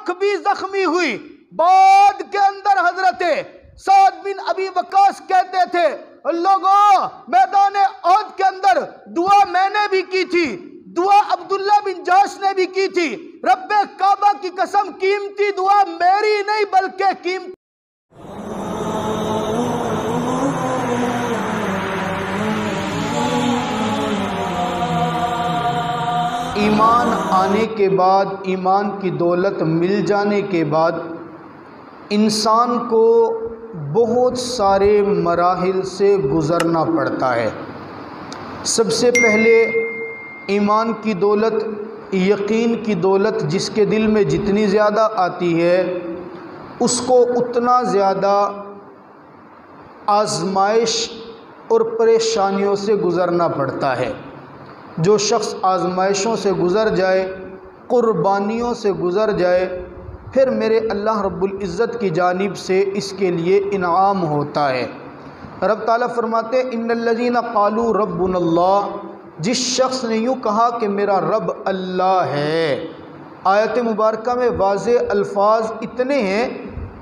آنکھ بھی زخمی ہوئی۔ بعد کے اندر حضرت سعد بن ابی وقاص کہتے تھے لوگوں میدان احد کے اندر دعا میں نے بھی کی تھی، دعا عبداللہ بن جاش نے بھی کی تھی، رب کعبہ کی قسم قیمتی دعا میری نہیں بلکہ قیمتی ایمان آنے کے بعد، ایمان کی دولت مل جانے کے بعد انسان کو بہت سارے مراحل سے گزرنا پڑتا ہے۔ سب سے پہلے ایمان کی دولت، یقین کی دولت جس کے دل میں جتنی زیادہ آتی ہے اس کو اتنا زیادہ آزمائش اور پریشانیوں سے گزرنا پڑتا ہے۔ جو شخص آزمائشوں سے گزر جائے، قربانیوں سے گزر جائے، پھر میرے اللہ رب العزت کی جانب سے اس کے لیے انعام ہوتا ہے۔ رب تعالیٰ فرماتے ہیں ان الذین قالوا ربنا اللہ، جس شخص نے یوں کہا کہ میرا رب اللہ ہے۔ آیت مبارکہ میں واضح الفاظ اتنے ہیں،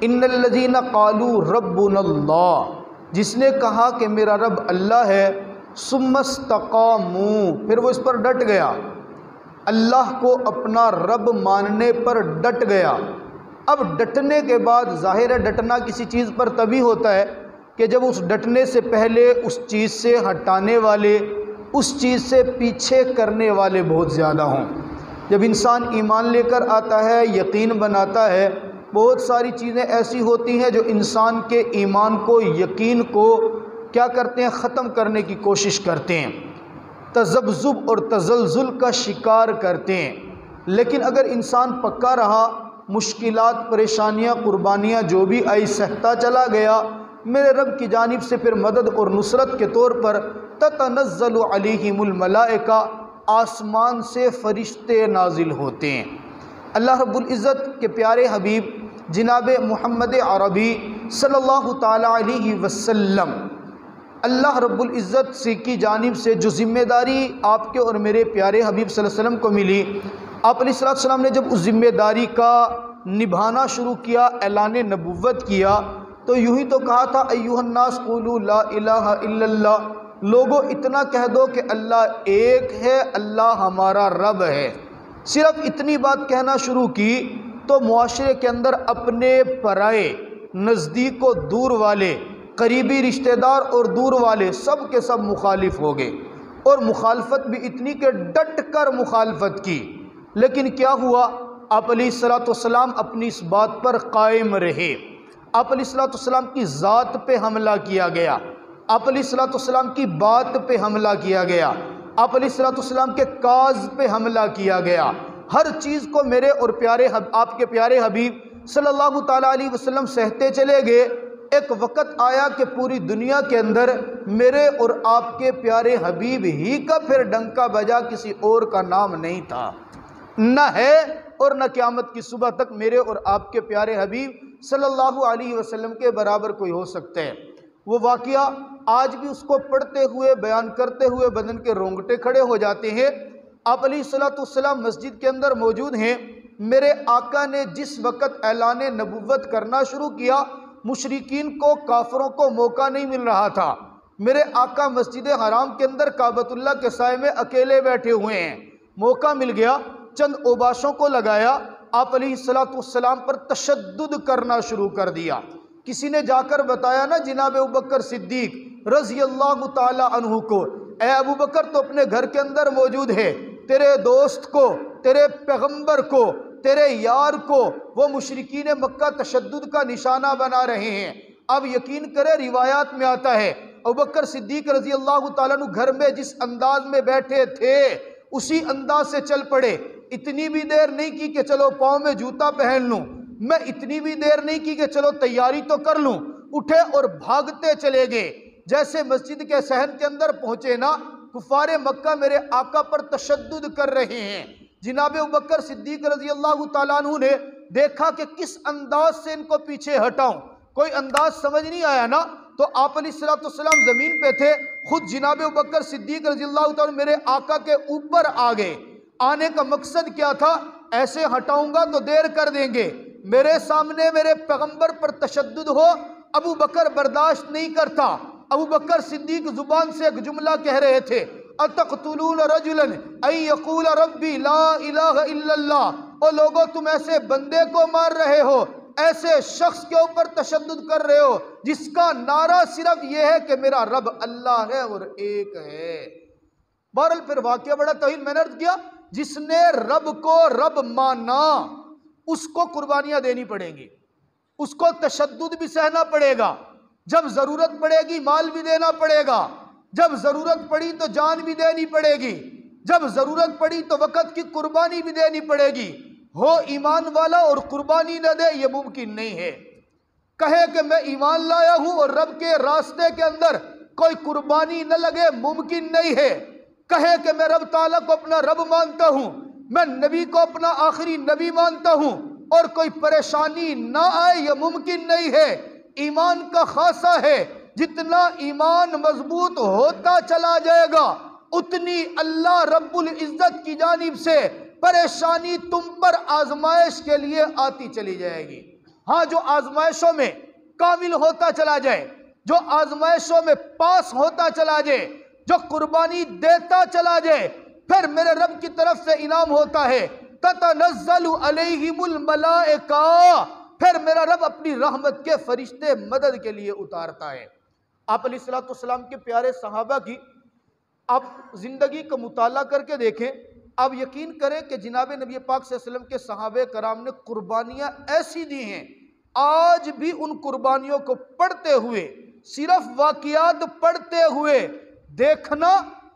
ان الذین قالوا ربنا اللہ، جس نے کہا کہ میرا رب اللہ ہے، ثم استقاموا، پھر وہ اس پر ڈٹ گیا، اللہ کو اپنا رب ماننے پر ڈٹ گیا۔ اب ڈٹنے کے بعد ظاہر ہے ڈٹنا کسی چیز پر تبھی ہوتا ہے کہ جب اس ڈٹنے سے پہلے اس چیز سے ہٹانے والے، اس چیز سے پیچھے کرنے والے بہت زیادہ ہوں۔ جب انسان ایمان لے کر آتا ہے، یقین بناتا ہے، بہت ساری چیزیں ایسی ہوتی ہیں جو انسان کے ایمان کو، یقین کو کیا کرتے ہیں، ختم کرنے کی کوشش کرتے ہیں، تذبذب اور تزلزل کا شکار کرتے ہیں۔ لیکن اگر انسان پکا رہا، مشکلات، پریشانیاں، قربانیاں جو بھی آئی سہتا چلا گیا، میرے رب کی جانب سے پھر مدد اور نصرت کے طور پر تتنزل علیہم الملائکہ، آسمان سے فرشتے نازل ہوتے ہیں۔ اللہ رب العزت کے پیارے حبیب جناب محمد عربی صلی اللہ تعالیٰ علیہ وسلم، اللہ رب العزت سے کی جانب سے جو ذمہ داری آپ کے اور میرے پیارے حبیب صلی اللہ علیہ وسلم کو ملی، آپ علیہ السلام نے جب اس ذمہ داری کا نبھانا شروع کیا، اعلان نبوت کیا، تو یوں ہی تو کہا تھا ایھا الناس قولوا لا الہ الا اللہ، لوگوں اتنا کہہ دو کہ اللہ ایک ہے، اللہ ہمارا رب ہے۔ صرف اتنی بات کہنا شروع کی تو معاشرے کے اندر اپنے پرائے، نزدیک و دور والے، قریبی رشتہ دار اور دور والے سب کے سب مخالف ہو گئے، اور مخالفت بھی اتنی کہ ڈٹ کر مخالفت کی۔ لیکن کیا ہوا، آپ علیہ السلام اپنی اس بات پر قائم رہے۔ آپ علیہ السلام کی ذات پہ حملہ کیا گیا، آپ علیہ السلام کی بات پہ حملہ کیا گیا، آپ علیہ السلام کے کاز پہ حملہ کیا گیا۔ ہر چیز کو میرے اور آپ کے پیارے حبیب صلی اللہ تعالیٰ علیہ وسلم سہتے چلے گئے۔ ایک وقت آیا کہ پوری دنیا کے اندر میرے اور آپ کے پیارے حبیب ہی کا پھر ڈنکا بجا، کسی اور کا نام نہیں تھا، نہ ہے اور نہ قیامت کی صبح تک میرے اور آپ کے پیارے حبیب صلی اللہ علیہ وسلم کے برابر کوئی ہو سکتا ہے۔ وہ واقعہ آج بھی اس کو پڑھتے ہوئے، بیان کرتے ہوئے بدن کے رونگٹے کھڑے ہو جاتے ہیں۔ آپ علیہ السلام مسجد کے اندر موجود ہیں۔ میرے آقا نے جس وقت اعلان نبوت کرنا شروع کیا، مشرکین کو، کافروں کو موقع نہیں مل رہا تھا۔ میرے آقا مسجد حرام کے اندر کعبۃ اللہ کے سائے میں اکیلے بیٹھے ہوئے ہیں۔ موقع مل گیا، چند اوباشوں کو لگایا، آپ علیہ السلام پر تشدد کرنا شروع کر دیا۔ کسی نے جا کر بتایا نا جناب ابوبکر صدیق رضی اللہ تعالی عنہ کو، اے ابوبکر تو اپنے گھر کے اندر موجود ہے، تیرے دوست کو، تیرے پیغمبر کو، تیرے یار کو وہ مشرکین مکہ تشدد کا نشانہ بنا رہے ہیں۔ اب یقین کرے، روایات میں آتا ہے ابوبکر صدیق رضی اللہ تعالیٰ عنہ گھر میں جس انداز میں بیٹھے تھے اسی انداز سے چل پڑے۔ اتنی بھی دیر نہیں کی کہ چلو پاؤں میں جوتا پہن لوں، میں اتنی بھی دیر نہیں کی کہ چلو تیاری تو کر لوں، اٹھے اور بھاگتے چلے گئے۔ جیسے مسجد کے صحن کے اندر پہنچے نا، کفار مکہ میرے آقا پر تشدد کر رہے ہیں۔ جناب ابوبکر صدیق رضی اللہ تعالیٰ عنہ نے دیکھا کہ کس انداز سے ان کو پیچھے ہٹاؤں، کوئی انداز سمجھ نہیں آیا نا، تو آپ علیہ السلام زمین پہ تھے، خود جناب ابوبکر صدیق رضی اللہ تعالیٰ عنہ میرے آقا کے اوپر آ گئے۔ آنے کا مقصد کیا تھا ایسے ہٹاؤں گا تو دیر کر دیں گے۔ میرے سامنے میرے پیغمبر پر تشدد ہو، ابو بکر برداشت نہیں کرتا۔ ابو بکر صدیق زبان سے ایک جملہ کہہ رہے تھے، اتقتلون رجلا ان یقول ربی لا الہ الا اللہ۔ او لوگو، تم ایسے بندے کو مار رہے ہو، ایسے شخص کے اوپر تشدد کر رہے ہو جس کا نعرہ صرف یہ ہے کہ میرا رب اللہ ہے اور ایک ہے۔ بہرحال پھر واقعہ بڑا طویل، میں نے عرض کیا جس نے رب کو رب مانا اس کو قربانیاں دینی پڑیں گی، اس کو تشدد بھی سہنا پڑے گا، جب ضرورت پڑے گی مال بھی دینا پڑے گا، جب ضرورت پڑی تو جان بھی دینی پڑے گی، جب ضرورت پڑی تو وقت کی قربانی بھی دینی پڑے گی۔ ہو ایمان والا اور قربانی نہ دے، یہ ممکن نہیں ہے۔ کہے کہ میں ایمان لایا ہوں اور رب کے راستے کے اندر کوئی قربانی نہ لگے، ممکن نہیں ہے۔ کہے کہ میں رب تعالیٰ کو اپنا رب مانتا ہوں، میں نبی کو اپنا آخری نبی مانتا ہوں اور کوئی پریشانی نہ آئے، یہ ممکن نہیں ہے۔ ایمان کا خاصہ ہے، جتنا ایمان مضبوط ہوتا چلا جائے گا اتنی اللہ رب العزت کی جانب سے پریشانی تم پر آزمائش کے لیے آتی چلی جائے گی۔ ہاں، جو آزمائشوں میں کامل ہوتا چلا جائے، جو آزمائشوں میں پاس ہوتا چلا جائے، جو قربانی دیتا چلا جائے، پھر میرے رب کی طرف سے انعام ہوتا ہے، تتنزل علیہم الملائکہ، پھر میرا رب اپنی رحمت کے فرشتے مدد کے لیے اتارتا ہے۔ آپ علیہ الصلوۃ والسلام کے پیارے صحابہ کی آپ زندگی کا مطالعہ کر کے دیکھیں، آپ یقین کریں کہ جناب نبی پاک صلی اللہ علیہ وسلم کے صحابہ کرام نے قربانیاں ایسی دی ہیں، آج بھی ان قربانیوں کو پڑھتے ہوئے، صرف واقعات پڑھتے ہوئے دیکھنا،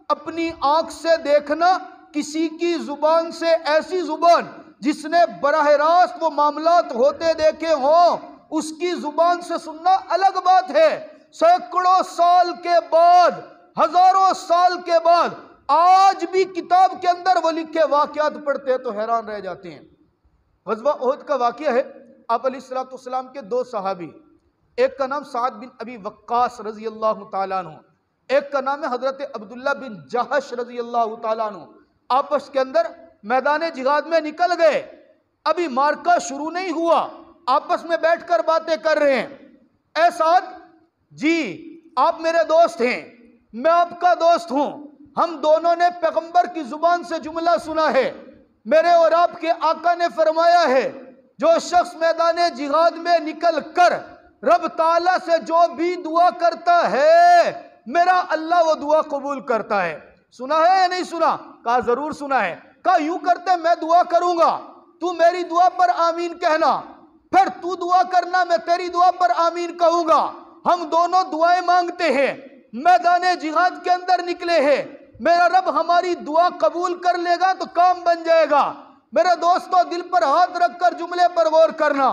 اپنی آنکھ سے دیکھنا، کسی کی زبان سے ایسی زبان جس نے براہ راست وہ معاملات ہوتے دیکھے ہوں، اس کی زبان سے سننا الگ بات ہے۔ سینکڑوں سال کے بعد، ہزاروں سال کے بعد آج بھی کتاب کے اندر وہ لکھے واقعات پڑھتے ہیں تو حیران رہ جاتے ہیں۔ غزوہ احد کا واقعہ ہے، آپ علیہ الصلوۃ والسلام کے دو صحابی، ایک کا نام سعد بن ابی وقاص رضی اللہ تعالیٰ عنہ، ایک کا نام ہے حضرت عبداللہ بن جہش رضی اللہ تعالیٰ عنہ، آپس کے اندر میدان جہاد میں نکل گئے۔ ابھی مارکہ شروع نہیں ہوا، آپس میں بیٹھ کر باتیں کر رہے ہیں۔ اے سعد جی، آپ میرے دوست ہیں، میں آپ کا دوست ہوں، ہم دونوں نے پیغمبر کی زبان سے جملہ سنا ہے، میرے اور آپ کے آقا نے فرمایا ہے جو شخص میدان جہاد میں نکل کر رب تعالیٰ سے جو بھی دعا کرتا ہے میرا اللہ وہ دعا قبول کرتا ہے۔ سنا ہے یا نہیں سنا؟ کہا ضرور سنا ہے۔ کہا یوں کرتے، میں دعا کروں گا، تو میری دعا پر آمین کہنا، پھر تو دعا کرنا، میں تیری دعا پر آمین کہوں گا، ہم دونوں دعائیں مانگتے ہیں، میدان جہاد کے اندر نکلے ہیں، میرا رب ہماری دعا قبول کر لے گا تو کام بن جائے گا۔ میرے دوستو، دل پر ہاتھ رکھ کر جملے پر غور کرنا۔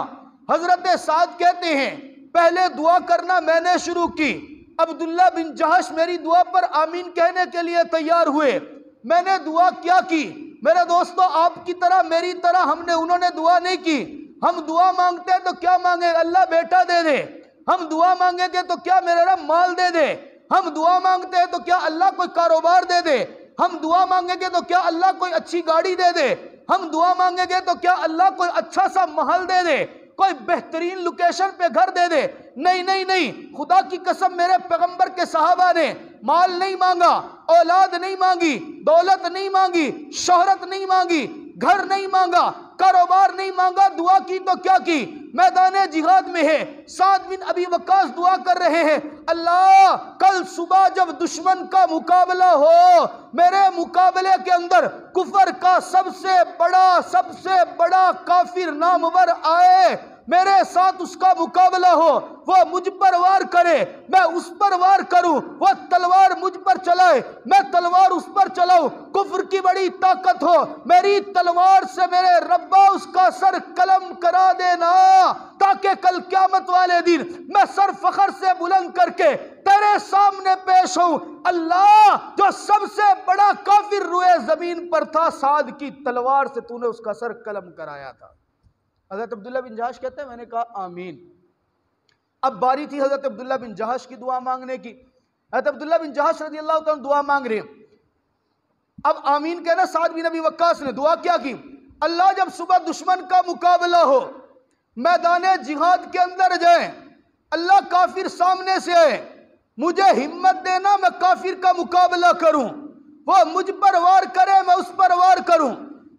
حضرت سعد کہتے ہیں پہلے دعا کرنا میں نے شروع کی، عبداللہ بن جہش میری دعا پر آمین کہنے کے لیے تیار ہوئے، میں نے دعا کیا کی؟ میرے دوستو، آپ کی طرح میری طرح انہوں نے دعا نہیں کی۔ ہم دعا مانگتے ہیں تو کیا مانگے؟ اللہ بیٹا دے دے۔ ہم دعا مانگیں گے تو کیا میرے رب مال دے دے؟ ہم دعا مانگتے ہیں تو کیا اللہ کوئی کاروبار دے دے؟ ہم دعا مانگیں گے تو کیا اللہ کوئی اچھی گاڑی دے دے؟ ہم دعا مانگیں گے تو کیا اللہ کوئی اچھا سا محل دے دے، کوئی بہترین لوکیشن پہ گھر دے دے؟ نہیں نہیں نہیں، خدا کی قسم میرے پیغمبر کے صحابہ نے مال نہیں مانگا، اولاد نہیں مانگی، دولت نہیں مانگی، شہرت نہیں مانگی، گھر نہیں مانگا، کاروبار نہیں مانگا، دعا کی تو کیا کی؟ میدان جہاد میں ہے، سعد بن ابی وقاص دعا کر رہے ہیں، اللہ کل صبح جب دشمن کا مقابلہ ہو، میرے مقابلے کے اندر کفر کا سب سے بڑا کافر نامور آئے، میرے ساتھ اس کا مقابلہ ہو، وہ مجھ پر وار کرے، میں اس پر وار کروں، وہ تلوار مجھ پر چلائے، میں تلوار اس پر چلاؤں، کفر کی بڑی طاقت ہو، میری تلوار سے میرے ربا اس کا سر قلم کرا دینا، تاکہ کل قیامت والے دن میں سر فخر سے بلند کر کے تیرے سامنے پیش ہوں۔ اللہ، جو سب سے بڑا کافر روئے زمین پر تھا، سعد کی تلوار سے تو نے اس کا سر قلم کرایا تھا۔ حضرت عبداللہ بن جہش کہتے ہیں میں نے کہا آمین۔ اب باری تھی حضرت عبداللہ بن جہش کی دعا مانگنے کی۔ حضرت عبداللہ بن جہش رضی اللہ عنہ دعا مانگ رہے ہیں، اب آمین کہنا، سعد بن ابی وقاص نے دعا کیا کی؟ اللہ جب صبح دشمن کا مقابلہ ہو، میدان جہاد کے اندر جائیں، اللہ کافر سامنے سے آئے، مجھے ہمت دینا میں کافر کا مقابلہ کروں، وہ مجھ پر وار کرے میں اس پر وار کروں،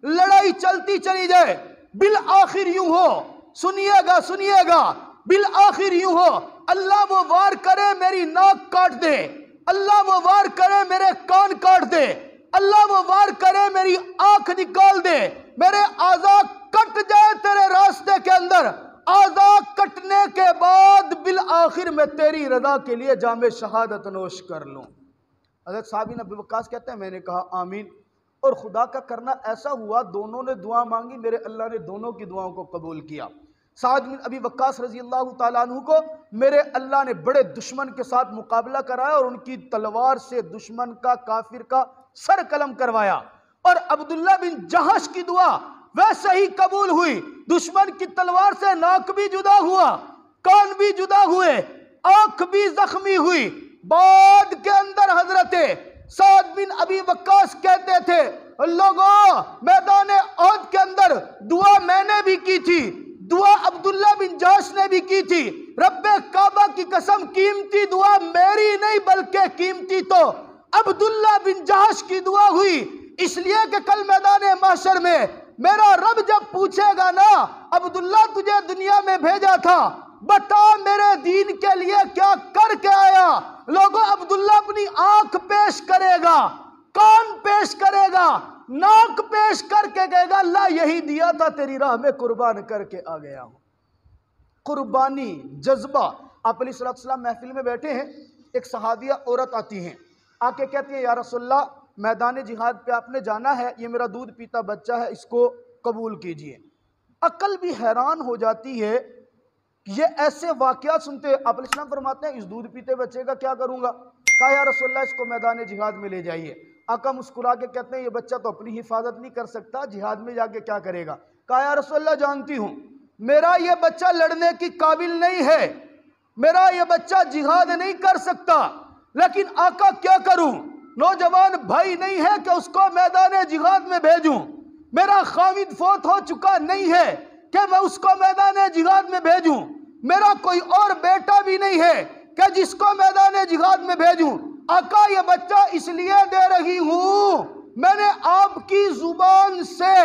لڑائی چلتی چلی جائے، بالآخر یوں ہو، سنیے گا، بالآخر یوں ہو، اللہ وہ وار کرے میری ناک کاٹ دے، اللہ وہ وار کرے میرے کان کاٹ دے، اللہ وہ وار کرے میری آنکھ نکال دے، میرے اعضاء کٹ جائے تیرے راستے کے اندر، اعضاء کٹنے کے بعد بالآخر میں تیری رضا کے لیے جام شہادت نوش کر لوں۔ حضرت سعد بن ابی وقاص کہتے ہیں میں نے کہا آمین، اور خدا کا کرنا ایسا ہوا دونوں نے دعا مانگی، میرے اللہ نے دونوں کی دعاؤں کو قبول کیا۔ سعد بن ابی وقاص رضی اللہ تعالیٰ عنہ کو میرے اللہ نے بڑے دشمن کے ساتھ مقابلہ کرایا اور ان کی تلوار سے دشمن کا، کافر کا سر قلم کروایا، اور عبداللہ بن جہش کی دعا ویسے ہی قبول ہوئی، دشمن کی تلوار سے ناک بھی جدا ہوا، کان بھی جدا ہوئے، آنکھ بھی زخمی ہوئی۔ بعد کے اندر حضرت سعد بن ابی وقاص کہتے تھے لوگوں میدان احد کے اندر دعا میں نے بھی کی تھی، دعا عبداللہ بن جہش نے بھی کی تھی، رب کعبہ کی قسم قیمتی دعا میری نہیں بلکہ قیمتی تو عبداللہ بن جہش کی دعا ہوئی، اس لیے کہ کل میدان محشر میں میرا رب جب پوچھے گا نا عبداللہ تجھے دنیا میں بھیجا تھا، بتا میرے دین کے لیے کیا کر کے آیا، لوگوں عبداللہ اپنی آنکھ پیش کرے گا، کان پیش کرے گا، ناک پیش کر کے کہے گا اللہ یہی دیا تھا تیری راہ میں قربان کر کے آ گیا ہوں۔ قربانی، جذبہ۔ آپ علیہ السلام محفل میں بیٹھے ہیں، ایک صحابیہ عورت آتی ہیں، آ کے کہتی ہیں یا رسول اللہ میدان جہاد پہ آپ نے جانا ہے، یہ میرا دودھ پیتا بچہ ہے، اس کو قبول کیجئے۔ عقل بھی حیران ہو جاتی ہے، یہ ایسے واقعات سنتے ہیں۔ آپ علیہ السلام فرماتے ہیں اس دودھ پیتے بچے کا کیا کروں گا؟ کہا یا رسول اللہ اس کو میدان جہاد میں لے جائیے۔ آقا مسکرا کے کہتے ہیں یہ بچہ تو اپنی حفاظت نہیں کر سکتا، جہاد میں جا کے کیا کرے گا؟ کہا یا رسول اللہ جانتی ہوں میرا یہ بچہ لڑنے کی قابل نہیں ہے، میرا یہ بچہ جہاد نہیں کر سکتا، لیکن آقا کیا کروں؟ نوجوان بھائی نہیں ہے کہ اس کو میدان جہاد میں بھیجوں، میرا خامد فوت ہو چکا نہیں ہے کہ میں اس کو میدان جہاد میں بھیجوں، میرا کوئی اور بیٹا بھی نہیں ہے کہ جس کو میدان جہاد میں بھیجوں، آقا یہ بچہ اس لیے دے رہی ہوں میں نے آپ کی زبان سے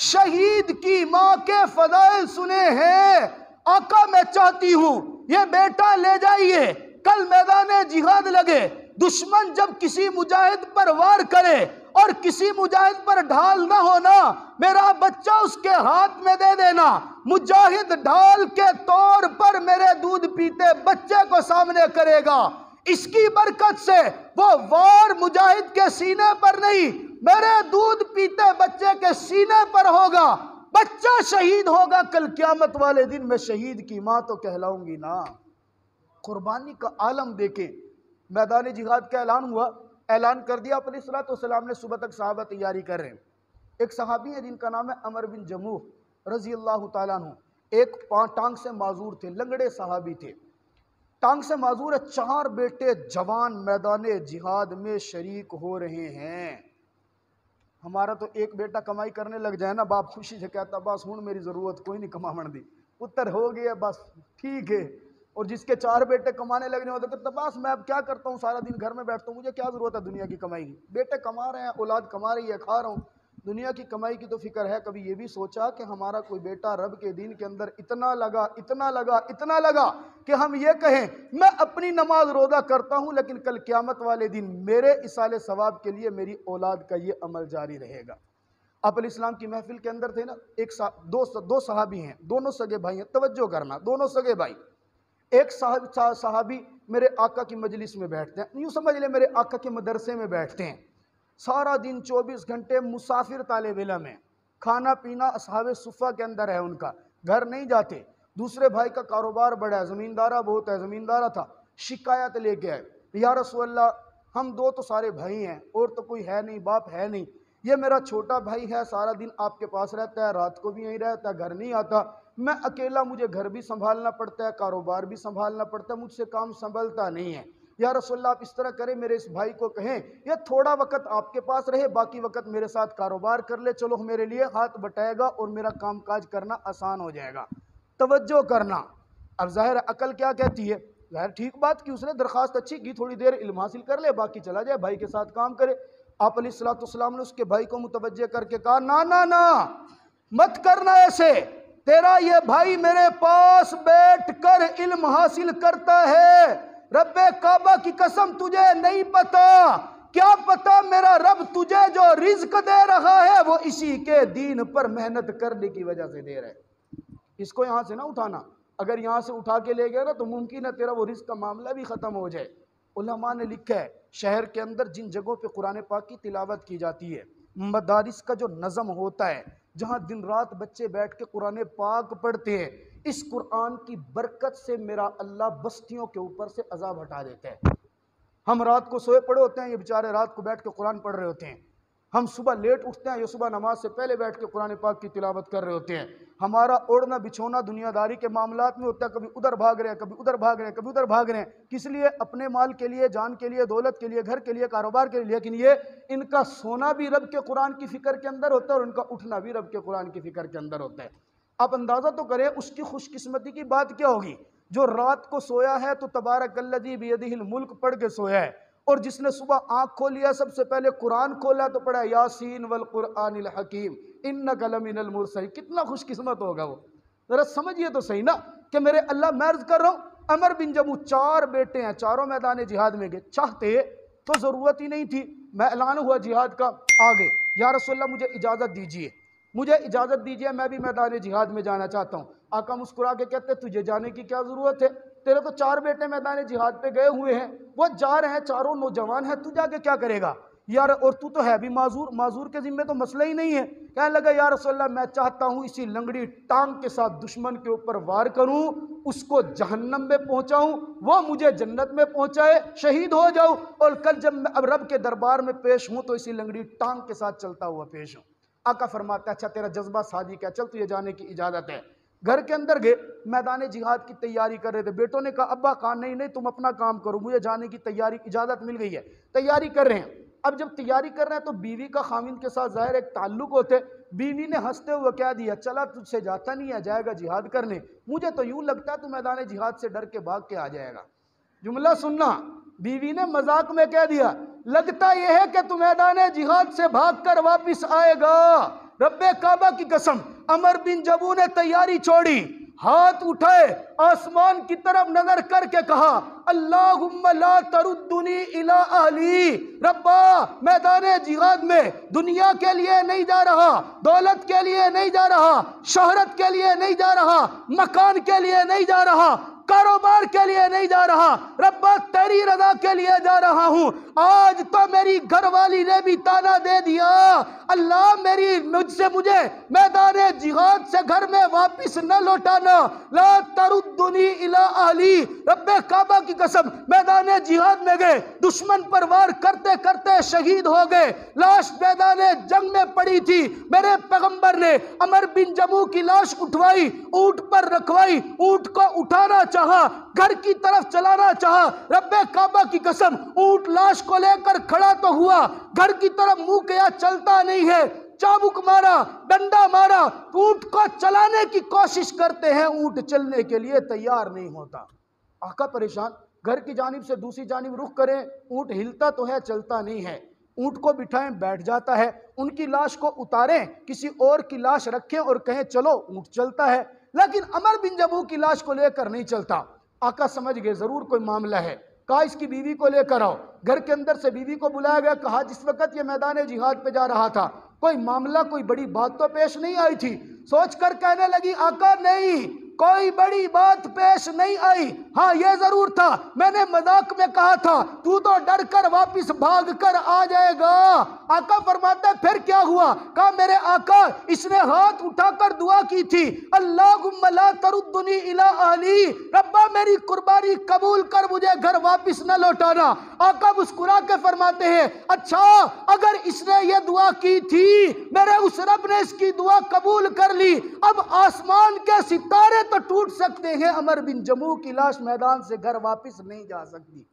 شہید کی ماں کے فضائل سنے ہیں، آقا میں چاہتی ہوں یہ بیٹا لے جائیے، کل میدان جہاد لگے، دشمن جب کسی مجاہد پر وار کرے اور کسی مجاہد پر ڈھال نہ ہونا، میرا بچہ اس کے ہاتھ میں دے دینا، مجاہد ڈھال کے طور پر میرے دودھ پیتے بچے کو سامنے کرے گا، اس کی برکت سے وہ وار مجاہد کے سینے پر نہیں میرے دودھ پیتے بچے کے سینے پر ہوگا، بچہ شہید ہوگا، کل قیامت والے دن میں شہید کی ماں تو کہلاؤں گی نا۔ قربانی کا عالم دیکھیں، میدان جہاد کا اعلان ہوا، اعلان کر دیا، اپنے صلاۃ والسلام نے صبح تک صحابہ تیاری کر رہے ہیں۔ ایک صحابی ہے جن کا نام ہے عمر بن جموح رضی اللہ تعالیٰ عنہ، ایک ٹانگ سے معذور تھے، لنگڑے صحابی تھے، ٹانگ سے معذور ہے، 4 بیٹے جوان میدان جہاد میں شریک ہو رہے ہیں۔ ہمارا تو ایک بیٹا کمائی کرنے لگ جائے نا، باپ خوشی سے کہتا بس ہوں میری ضرورت کوئی نہیں کما من دی، پتر ہو گیا بس ٹھیک ہے، اور جس کے 4 بیٹے کمانے لگنے ہوتے کہتا بس میں اب کیا کرتا ہوں، سارا دن گھر میں بیٹھتا ہوں، مجھے کیا ضرورت ہے دنیا کی کمائی کی، بیٹے کما رہے ہیں، اولاد کما رہی ہے، کھا رہا ہوں، دنیا کی کمائی کی تو فکر ہے۔ کبھی یہ بھی سوچا کہ ہمارا کوئی بیٹا رب کے دین کے اندر اتنا لگا کہ ہم یہ کہیں میں اپنی نماز روزہ کرتا ہوں لیکن کل قیامت والے دن میرے ایصال ثواب کے لیے میری اولاد کا یہ عمل جاری رہے گا۔ آپ علیہ السلام کی محفل کے اندر تھے نا، دو صحابی ہیں، دونوں سگے بھائی ہیں، توجہ کرنا، دونوں سگے بھائی۔ ایک صحابی میرے آقا کی مجلس میں بیٹھتے ہیں، یوں سمجھ لیں میرے آقا کے مدرسے میں بیٹھتے ہیں، سارا دن 24 گھنٹے مسافر طالب علم ہیں، کھانا پینا اصحاب صفہ کے اندر ہے ان کا، گھر نہیں جاتے۔ دوسرے بھائی کا کاروبار بڑا ہے، زمیندارہ بہت ہے، زمیندارہ تھا، شکایت لے کے آئے یا رسول اللہ ہم 2 تو سارے بھائی ہیں اور تو کوئی ہے نہیں، باپ ہے نہیں، یہ میرا چھوٹا بھائی ہے، سارا دن آپ کے پاس رہتا ہے، رات کو بھی یہیں رہتا ہے، گھر نہیں آتا، میں اکیلا، مجھے گھر بھی سنبھالنا پڑتا ہے، کاروبار بھی سنبھالنا پڑتا ہے، مجھ سے کام سنبھلتا نہیں ہے، یا رسول اللہ آپ اس طرح کریں، میرے اس بھائی کو کہیں یہ تھوڑا وقت آپ کے پاس رہے، باقی وقت میرے ساتھ کاروبار کر لے، چلو میرے لیے ہاتھ بٹائے گا اور میرا کام کاج کرنا آسان ہو جائے گا۔ توجہ کرنا، اب ظاہر عقل کیا کہتی ہے، ظاہر ٹھیک بات کی، اس نے درخواست اچھی کی، تھوڑی دیر علم حاصل کر لے، باقی چلا جائے، بھائی کے ساتھ کام کرے۔ آپ علیہ السلام نے اس کے بھائی کو متوجہ کر کے کہا نا نا نا، مت کرنا ایسے، تیرا یہ بھائی میرے پاس بیٹھ کر علم حاصل کرتا ہے، رب کعبہ کی قسم تجھے نہیں پتا، کیا پتا میرا رب تجھے جو رزق دے رہا ہے وہ اسی کے دین پر محنت کرنے کی وجہ سے دے رہا ہے۔ اس کو یہاں سے نہ اٹھانا، اگر یہاں سے اٹھا کے لے گیا نا تو ممکن ہے تیرا وہ رزق کا معاملہ بھی ختم ہو جائے۔ علماء نے لکھا ہے شہر کے اندر جن جگہوں پہ قرآن پاک کی تلاوت کی جاتی ہے، مدارس کا جو نظم ہوتا ہے، جہاں دن رات بچے بیٹھ کے قرآن پاک پڑھتے ہیں، اس قرآن کی برکت سے میرا اللہ بستیوں کے اوپر سے عذاب ہٹا دیتا ہے۔ ہم رات کو سوئے پڑے ہوتے ہیں، یہ بیچارے رات کو بیٹھ کے قرآن پڑھ رہے ہوتے ہیں، ہم صبح لیٹ اٹھتے ہیں، یہ صبح نماز سے پہلے بیٹھ کے قرآن پاک کی تلاوت کر رہے ہوتے ہیں، ہمارا اوڑھنا بچھونا دنیا داری کے معاملات میں ہوتا ہے، کبھی ادھر بھاگ رہے ہیں، کبھی ادھر بھاگ رہے ہیں، کبھی ادھر بھاگ رہے ہیں، کس لیے؟ اپنے مال کے لیے، جان کے لیے، دولت کے لیے، گھر کے لیے، کاروبار کے لیے، لیکن یہ ان کا سونا بھی رب کے قرآن کی فکر کے اندر ہوتا ہے اور ان کا اٹھنا بھی رب کے قرآن کی فکر کے اندر ہوتا ہے۔ آپ اندازہ تو کریں اس کی خوش قسمتی کی بات کیا ہوگی جو رات کو سویا ہے تو تبارک الذی بیدہ الملک پڑھ کے سویا ہے، اور جس نے صبح آنکھ کھولیا سب سے پہلے قرآن کھولا تو پڑھا یاسین والقرآن الحکیم انک لمن المرسلین۔ کتنا خوش قسمت ہوگا وہ، ذرا سمجھیے تو صحیح نا کہ میرے اللہ، میں عرض کر رہا ہوں عمر بن جموح 4 بیٹے ہیں، چاروں میدان جہاد میں گئے، چاہتے تو ضرورت ہی نہیں تھی، میں اعلان ہوا جہاد کا، آگے یا رسول اللہ مجھے اجازت دیجیے، مجھے اجازت دیجیے، میں بھی میدان جہاد میں جانا چاہتا ہوں۔ آقا مسکرا کے کہتے تجھے جانے کی کیا ضرورت ہے، تیرے تو 4 بیٹے میدان جہاد پہ گئے ہوئے ہیں، وہ جا رہے ہیں، چاروں نوجوان ہیں، تو جا کے کیا کرے گا یار، اور تو ہے بھی معذور کے ذمہ تو مسئلہ ہی نہیں ہے۔ کہنے لگا یا رسول اللہ میں چاہتا ہوں اسی لنگڑی ٹانگ کے ساتھ دشمن کے اوپر وار کروں، اس کو جہنم میں پہنچاؤں، وہ مجھے جنت میں پہنچائے، شہید ہو جاؤں، اور کل جب میں اب رب کے دربار میں پیش ہوں تو اسی لنگڑی ٹانگ کے ساتھ چلتا ہوا پیش ہوں۔ آقا فرماتا ہے اچھا تیرا جذبہ سازی کیا، چل تجھے جانے کی اجازت ہے۔ گھر کے اندر گئے، میدان جہاد کی تیاری کر رہے تھے، بیٹوں نے کہا ابا کہا نہیں تم اپنا کام کرو، مجھے جانے کی تیاری اجازت مل گئی ہے، تیاری کر رہے ہیں۔ اب جب تیاری کر رہے ہیں تو بیوی کا خاوند کے ساتھ ظاہر ایک تعلق ہوتے، بیوی نے ہنستے ہوئے کہہ دیا چلا تجھ سے جاتا نہیں ہے، جائے گا جہاد کرنے، مجھے تو یوں لگتا ہے تو میدان جہاد سے ڈر کے بھاگ کے آ جائے گا۔ جملہ سننا، بیوی نے مذاق میں کہہ دیا لگتا یہ ہے کہ تو میدان جہاد سے بھاگ کر واپس آئے گا، رب کعبہ کی قسم عمر بن جموح نے تیاری چھوڑی، ہاتھ اٹھائے، آسمان کی طرف نظر کر کے کہا اللہم لا تردنی الی اہلی، ربا میدان جہاد میں دنیا کے لیے نہیں جا رہا، دولت کے لیے نہیں جا رہا، شہرت کے لیے نہیں جا رہا، مکان کے لیے نہیں جا رہا، کاروبار کے لیے نہیں جا رہا، ربا تیری رضا کے لیے جا رہا ہوں۔ آج تو میری گھر والی نے بھی تانا دے دیا، اللہ مجھے میدان جہاد سے گھر میں واپس نہ لوٹانا، لا تردنی الی اہلی، رب کعبہ کی قسم میدان جہاد میں گئے، دشمن پر وار کرتے کرتے شہید ہو گئے، لاش میدان جنگ میں پڑی تھی، میرے پیغمبر نے عمر بن جموح کی لاش اٹھوائی، اونٹ پر رکھوائی، اونٹ کو اٹھانا چاہا، گھر کی طرف چلانا چاہا، رب کعبہ کی قسم اونٹ لاش کو لے کر کھڑا تو ہوا، گھر کی طرف منہ کیا چلتا نہیں ہے، چابک مارا، ڈنڈا مارا، اونٹ کو چلانے کی کوشش کرتے ہیں، اونٹ چلنے کے لیے تیار نہیں ہوتا۔ آقا پریشان، گھر کی جانب سے دوسری جانب رخ کریں، اونٹ ہلتا تو ہے چلتا نہیں ہے، اونٹ کو بٹھائیں بیٹھ جاتا ہے، ان کی لاش کو اتاریں کسی اور کی لاش رکھیں اور کہیں چلو اونٹ چلتا ہے، لیکن عمر بن جموح کی لاش کو لے کر نہیں چلتا۔ آقا سمجھ گئے ضرور کوئی معاملہ ہے، کہا اس کی بیوی کو لے کر آؤ، گھر کے اندر سے بیوی کو بلایا گیا، کہا جس وقت یہ میدان جہاد پہ جا رہا تھا کوئی معاملہ کوئی بڑی بات تو پیش نہیں آئی تھی، سوچ کر کہنے لگی آقا نہیں کوئی بڑی بات پیش نہیں آئی، ہاں یہ ضرور تھا میں نے مذاق میں کہا تھا تو ڈر کر واپس بھاگ کر آ جائے گا۔ آقا فرماتا ہے پھر کیا ہوا؟ کہا میرے آقا اس نے ہاتھ اٹھا کر دعا کی تھی اللہم لا تردنی الی اہلی، ربا میری قربانی قبول کر مجھے گھر واپس نہ لوٹانا۔ آقا مسکرا کے فرماتے ہیں اچھا اگر اس نے یہ دعا کی تھی میرے اس رب نے اس کی دعا قبول کر لی، اب آسمان کے ستارے تو ٹوٹ سکتے ہیں، عمر بن جموح کی لاش میدان سے گھر واپس نہیں جا سکتی۔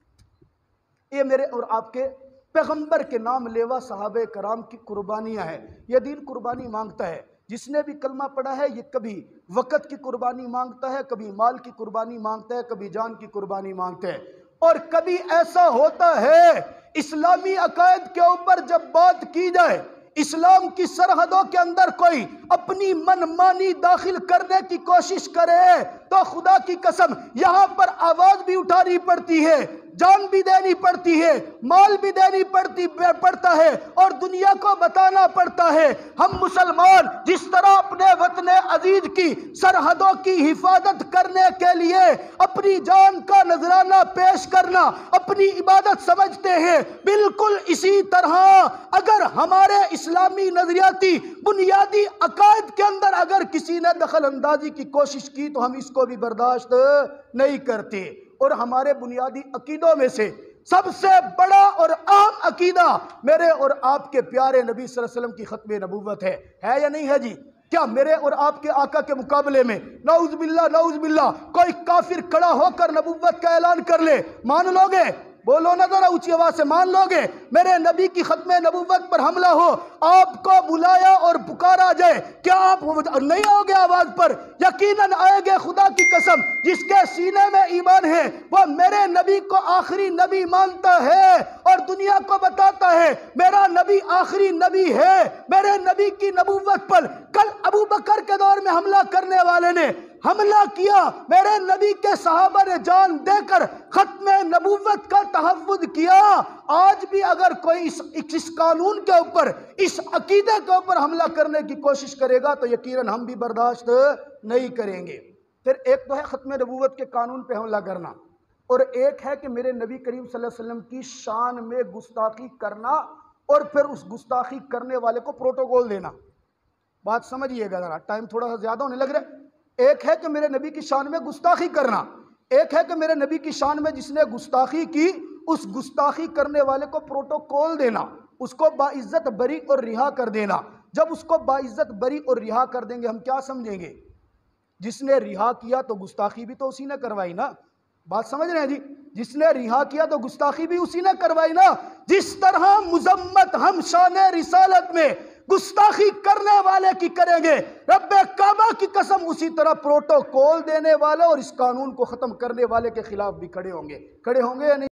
یہ میرے اور آپ کے پیغمبر کے نام لیوا صحابہ کرام کی قربانیاں ہیں۔ یہ دین قربانی مانگتا ہے۔ جس نے بھی کلمہ پڑھا ہے یہ کبھی وقت کی قربانی مانگتا ہے، کبھی مال کی قربانی مانگتا ہے، کبھی جان کی قربانی مانگتا ہے، اور کبھی ایسا ہوتا ہے اسلامی عقائد کے اوپر جب بات کی جائے، اسلام کی سرحدوں کے اندر کوئی اپنی من مانی داخل کرنے کی کوشش کرے تو خدا کی قسم یہاں پر آواز بھی اٹھانی پڑتی ہے، جان بھی دینی پڑتی ہے، مال بھی دینی پڑتا ہے، اور دنیا کو بتانا پڑتا ہے ہم مسلمان جس طرح اپنے وطن عزیز کی سرحدوں کی حفاظت کرنے کے لیے اپنی جان کا نذرانہ پیش کرنا اپنی عبادت سمجھتے ہیں، بالکل اسی طرح اگر ہمارے اسلامی نظریاتی بنیادی عقائد کے اندر اگر کسی نے دخل اندازی کی کوشش کی تو ہم اس کو بھی برداشت نہیں کرتے۔ اور ہمارے بنیادی عقیدوں میں سے سب سے بڑا اور اہم عقیدہ میرے اور آپ کے پیارے نبی صلی اللہ علیہ وسلم کی ختم نبوت ہے یا نہیں ہے جی؟ کیا میرے اور آپ کے آقا کے مقابلے میں نعوذ باللہ کوئی کافر کھڑا ہو کر نبوت کا اعلان کر لے، مان لو گے؟ بولو نہ ذرا اونچی آواز سے، مان لو گے؟ میرے نبی کی ختم نبوت پر حملہ ہو، آپ کو بلایا اور پکارا جائے، کیا آپ نہیں آؤ گے آواز پر؟ یقیناً آئے گے، خدا کی قسم جس کے سینے میں ایمان ہے وہ میرے نبی کو آخری نبی مانتا ہے اور دنیا کو بتاتا ہے میرا نبی آخری نبی ہے۔ میرے نبی کی نبوت پر کل ابو بکر کے دور میں حملہ کرنے والے نے حملہ کیا، میرے نبی کے صحابہ نے جان دے کر ختم نبوت کا تحفظ کیا۔ آج بھی اگر کوئی اس قانون کے اوپر، اس عقیدے کے اوپر حملہ کرنے کی کوشش کرے گا تو یقیناً ہم بھی برداشت نہیں کریں گے۔ پھر ایک تو ہے ختم نبوت کے قانون پہ حملہ کرنا، اور ایک ہے کہ میرے نبی کریم صلی اللہ علیہ وسلم کی شان میں گستاخی کرنا اور پھر اس گستاخی کرنے والے کو پروٹوکول دینا۔ بات سمجھیے گا ذرا، ٹائم تھوڑا سا زیادہ ہونے لگ رہا ہے۔ ایک ہے کہ میرے نبی کی شان میں گستاخی کرنا، ایک ہے کہ میرے نبی کی شان میں جس نے گستاخی کی اس گستاخی کرنے والے کو پروٹوکول دینا، اس کو باعزت بری اور رہا کر دینا۔ جب اس کو باعزت بری اور رہا کر دیں گے ہم کیا سمجھیں گے؟ جس نے رہا کیا تو گستاخی بھی تو اسی نے کروائی نا۔ بات سمجھ رہے ہیں جی؟ جس نے رہا کیا تو گستاخی بھی اسی نے کروائی نا۔ جس طرح مذمت ہم شان رسالت میں گستاخی کرنے والے کی کریں گے، رب کعبہ کی قسم اسی طرح پروٹوکول دینے والے اور اس قانون کو ختم کرنے والے کے خلاف بھی کھڑے ہوں گے یا نہیں؟